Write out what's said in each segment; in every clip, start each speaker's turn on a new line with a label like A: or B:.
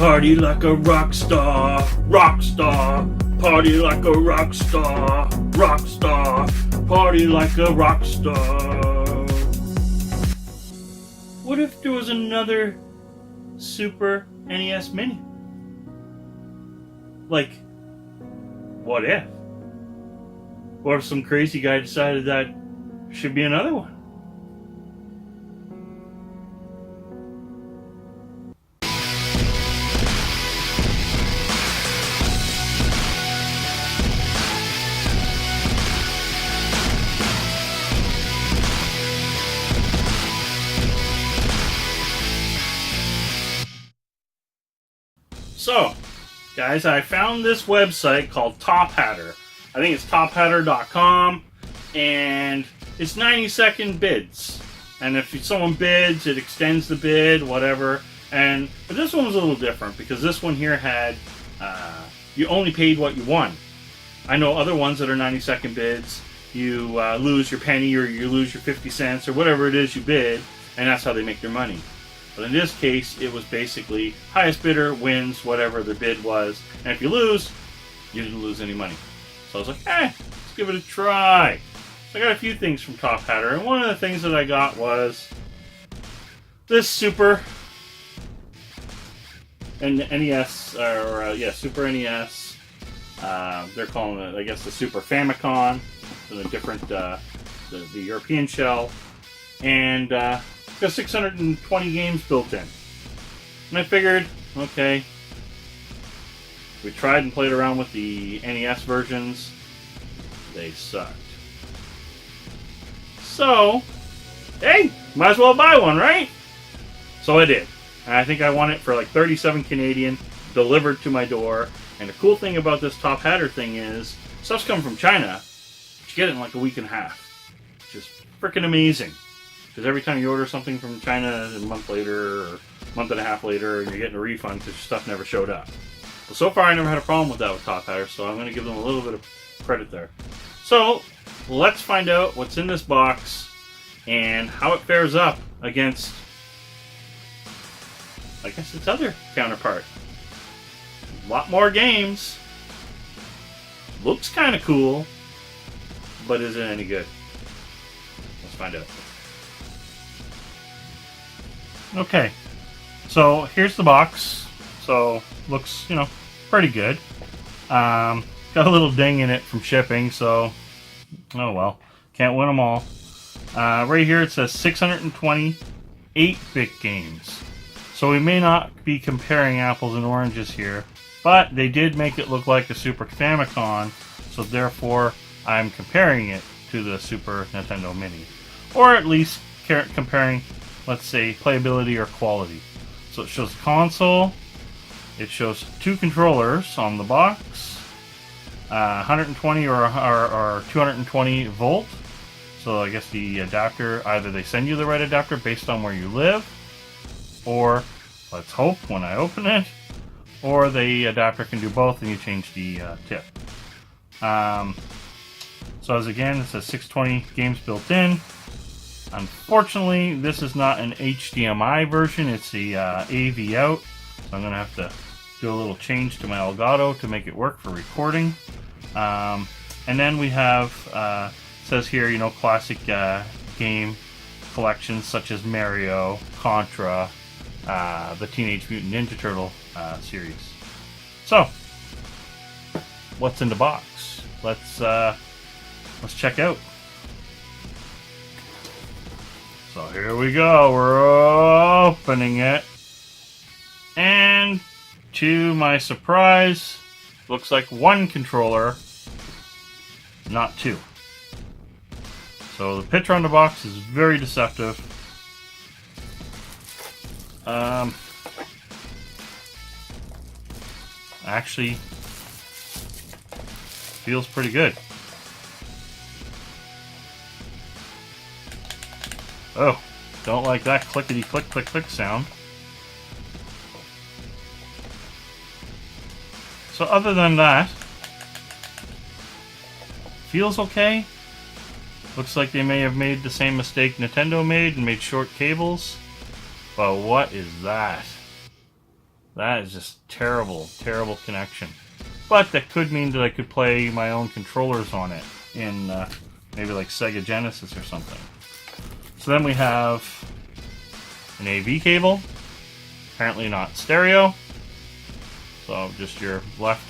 A: Party like a rock star, rock star. Party like a rock star, rock star. Party like a rock star. What if there was another Super NES Mini? Like, what if? What if some crazy guy decided that should be another one? So, guys, I found this website called TopHatter. I think it's TopHatter.com, and it's 90-second bids. And if someone bids, it extends the bid, whatever. But this one was a little different because this one here had you only paid what you won. I know other ones that are 90-second bids. You lose your penny or you lose your 50 cents or whatever it is you bid, and that's how they make their money. But in this case, it was basically highest bidder wins whatever the bid was. And if you lose, you didn't lose any money. So I was like, let's give it a try. So I got a few things from TopHatter. And one of the things that I got was this Super NES, Super NES. They're calling it, I guess, the Super Famicom. So the different, the European shell. And it's got 620 games built in. And I figured, okay, we tried and played around with the NES versions. They sucked. So, hey, might as well buy one, right? So I did. And I think I won it for like 37 Canadian, delivered to my door. And the cool thing about this TopHatter thing is, stuff's coming from China, but you get it in like a week and a half. Just freaking amazing. Because every time you order something from China a month later or a month and a half later, and you're getting a refund because your stuff never showed up. But so far I never had a problem with that with TopHatter, so I'm going to give them a little bit of credit there. So, let's find out what's in this box and how it fares up against, I guess, its other counterpart. A lot more games. Looks kind of cool, but is it any good? Let's find out. Okay, so here's the box. So looks, pretty good. Got a little ding in it from shipping, so oh well, can't win them all. Right here it says 620 8-bit games. So we may not be comparing apples and oranges here, but they did make it look like a Super Famicom, so therefore I'm comparing it to the Super Nintendo Mini, or at least comparing, let's say, playability or quality. So it shows the console, it shows 2 controllers on the box, 120 or 220 volt. So I guess the adapter, either they send you the right adapter based on where you live, or let's hope when I open it, or the adapter can do both and you change the tip. So as again, it says 620 games built in. Unfortunately, this is not an HDMI version, it's the AV out, so I'm going to have to do a little change to my Elgato to make it work for recording. And then we have, says here, classic game collections such as Mario, Contra, the Teenage Mutant Ninja Turtle series. So, what's in the box? Let's check out. So here we go, we're opening it, and to my surprise, looks like 1 controller, not 2. So the picture on the box is very deceptive. Actually, feels pretty good. Oh, don't like that clickety click click click sound. So other than that, feels okay. Looks like they may have made the same mistake Nintendo made and made short cables. But what is that? That is just terrible, terrible connection. But that could mean that I could play my own controllers on it in maybe like Sega Genesis or something. So then we have an AV cable, apparently not stereo, so just your left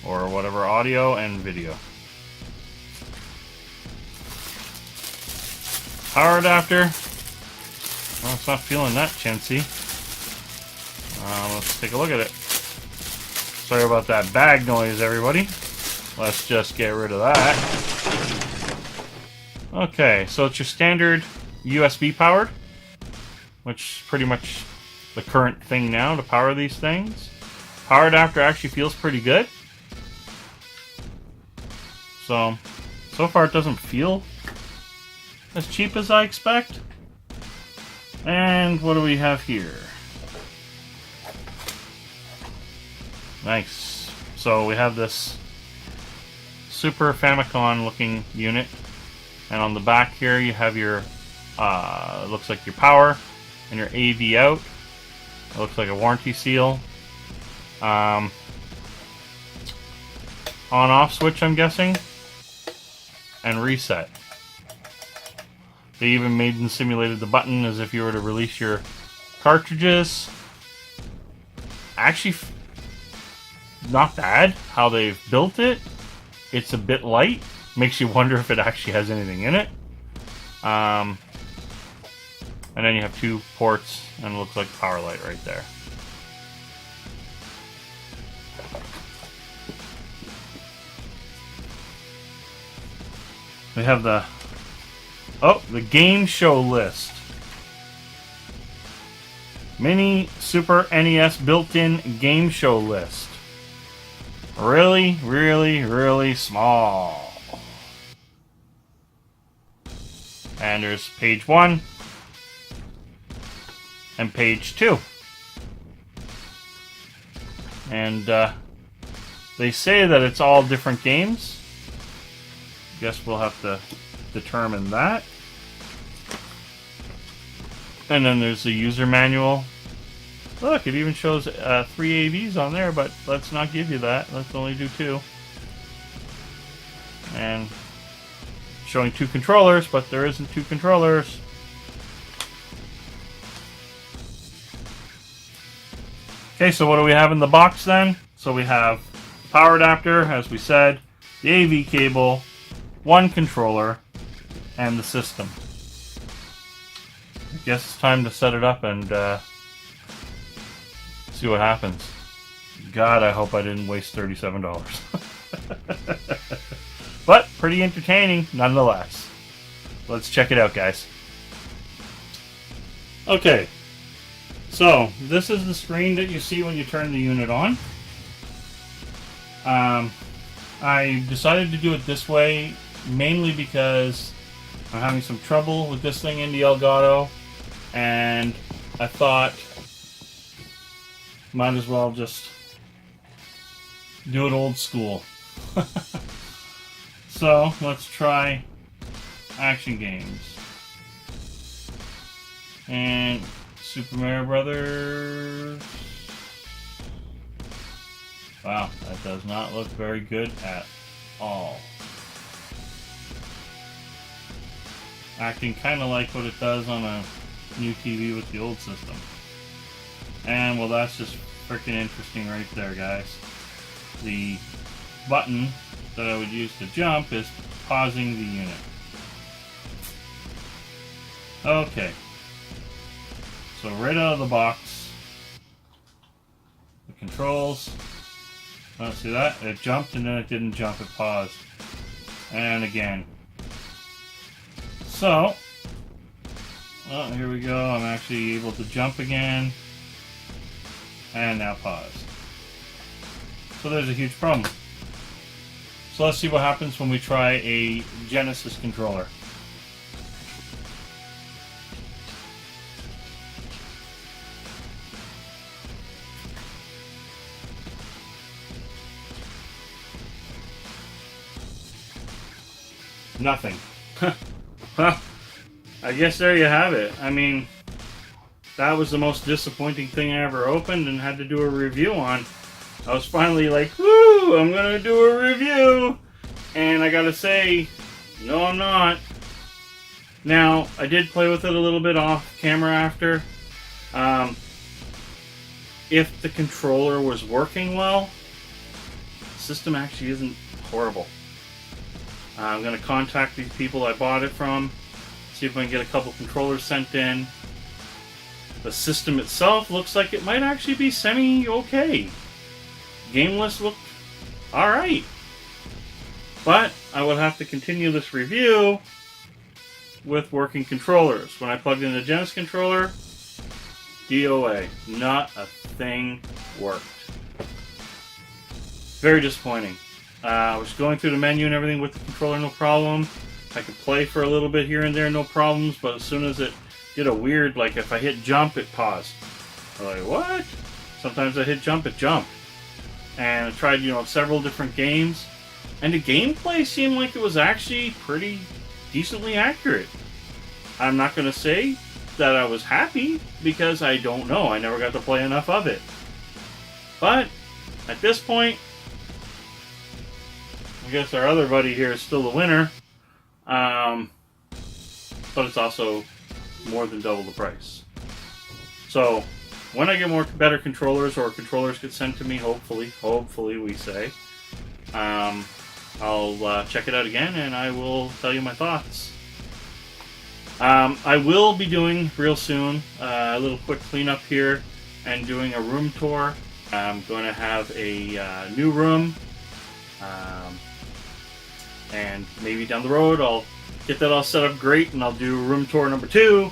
A: or whatever audio and video. Power adapter, well, it's not feeling that chintzy. Let's take a look at it. Sorry about that bag noise, everybody. Let's just get rid of that. Okay, so it's your standard USB powered, which is pretty much the current thing now to power these things. Power adapter actually feels pretty good. So far it doesn't feel as cheap as I expect. And what do we have here? Nice. So we have this Super Famicom looking unit, and on the back here you have your it looks like your power and your AV out. It looks like a warranty seal. On off switch, I'm guessing, and reset. They even made and simulated the button as if you were to release your cartridges. Actually, not bad how they've built it. It's a bit light. Makes you wonder if it actually has anything in it. And then you have two ports, and it looks like a power light right there. We have the game show list. Mini Super NES built-in game show list. Really, really, really small. And there's page 1 and page 2. And they say that it's all different games. Guess we'll have to determine that. And then there's the user manual. Look, it even shows 3 AVs on there, but let's not give you that. Let's only do 2. And showing 2 controllers, but there isn't 2 controllers. Okay, so what do we have in the box then? So we have the power adapter, as we said, the AV cable, 1 controller, and the system. I guess it's time to set it up and see what happens. God, I hope I didn't waste $37. But pretty entertaining nonetheless. Let's check it out, guys. Okay, so this is the screen that you see when you turn the unit on. I decided to do it this way mainly because I'm having some trouble with this thing in the Elgato, and I thought might as well just do it old school. So let's try action games. And Super Mario Brothers. Wow, that does not look very good at all. Acting kind of like what it does on a new TV with the old system. And well, that's just freaking interesting right there, guys. The button that I would use to jump is pausing the unit. Okay. So right out of the box, the controls. Oh, see that? It jumped and then it didn't jump, it paused. And again. So, oh, here we go. I'm actually able to jump again. And now pause. So there's a huge problem. So let's see what happens when we try a Genesis controller. Nothing. Well, I guess there you have it. I mean, that was the most disappointing thing I ever opened and had to do a review on. I was finally like, woo, I'm gonna do a review. And I gotta say, no, I'm not. Now, I did play with it a little bit off camera after. If the controller was working well, the system actually isn't horrible. I'm going to contact these people I bought it from, see if I can get a couple controllers sent in. The system itself looks like it might actually be semi-okay. Game list looked alright. But I will have to continue this review with working controllers. When I plugged in the Genesis controller, DOA. Not a thing worked. Very disappointing. I was going through the menu and everything with the controller, no problem. I could play for a little bit here and there, no problems, but as soon as it did a weird, like if I hit jump, it paused. I'm like, what? Sometimes I hit jump, it jumped. And I tried, several different games, and the gameplay seemed like it was actually pretty decently accurate. I'm not going to say that I was happy, because I don't know. I never got to play enough of it. But, at this point, I guess our other buddy here is still the winner. But it's also more than double the price. So, when I get better controllers, or controllers get sent to me, hopefully we say, I'll check it out again, and I will tell you my thoughts. I will be doing real soon a little quick cleanup here and doing a room tour. I'm going to have a new room, and maybe down the road I'll get that all set up great and I'll do room tour number 2.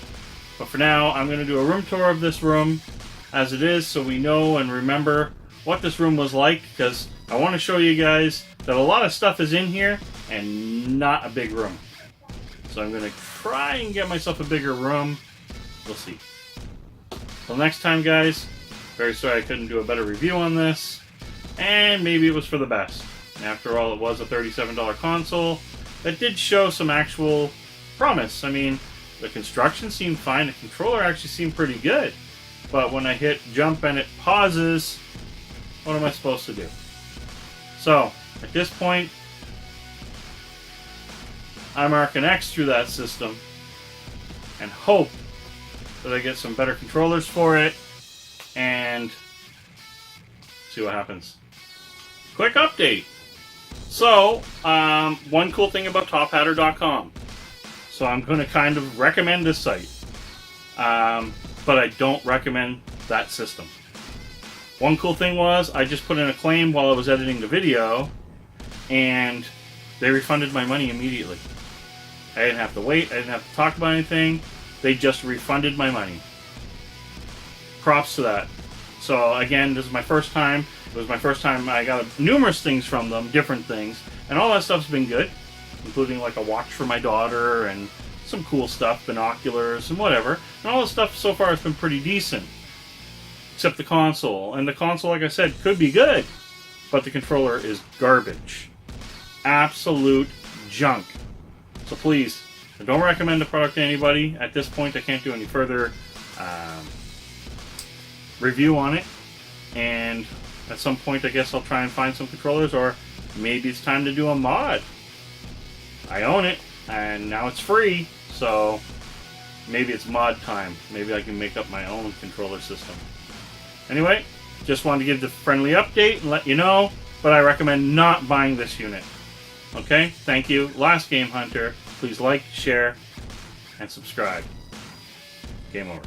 A: But for now, I'm going to do a room tour of this room as it is, so we know and remember what this room was like, because I want to show you guys that a lot of stuff is in here and not a big room. So I'm going to try and get myself a bigger room. We'll see. Till next time, guys, very sorry I couldn't do a better review on this, and maybe it was for the best. After all, it was a $37 console that did show some actual promise. I mean, the construction seemed fine, the controller actually seemed pretty good, but when I hit jump and it pauses, what am I supposed to do? So, at this point, I mark an X through that system and hope that I get some better controllers for it and see what happens. Quick update. So, one cool thing about TopHatter.com. So I'm going to kind of recommend this site, but I don't recommend that system. One cool thing was I just put in a claim while I was editing the video, and they refunded my money immediately. I didn't have to wait. I didn't have to talk about anything. They just refunded my money. Props to that. So again, this is my first time. It was my first time. I got numerous things from them, different things, and all that stuff's been good, including like a watch for my daughter and some cool stuff, binoculars and whatever. And all the stuff so far has been pretty decent, except the console. And the console, like I said, could be good, but the controller is garbage. Absolute junk. So please, I don't recommend the product to anybody. At this point, I can't do any further review on it. And at some point, I guess I'll try and find some controllers, or maybe it's time to do a mod. I own it, and now it's free, so maybe it's mod time. Maybe I can make up my own controller system. Anyway, just wanted to give the friendly update and let you know, but I recommend not buying this unit. Okay, thank you. Last Game Hunter. Please like, share, and subscribe. Game over.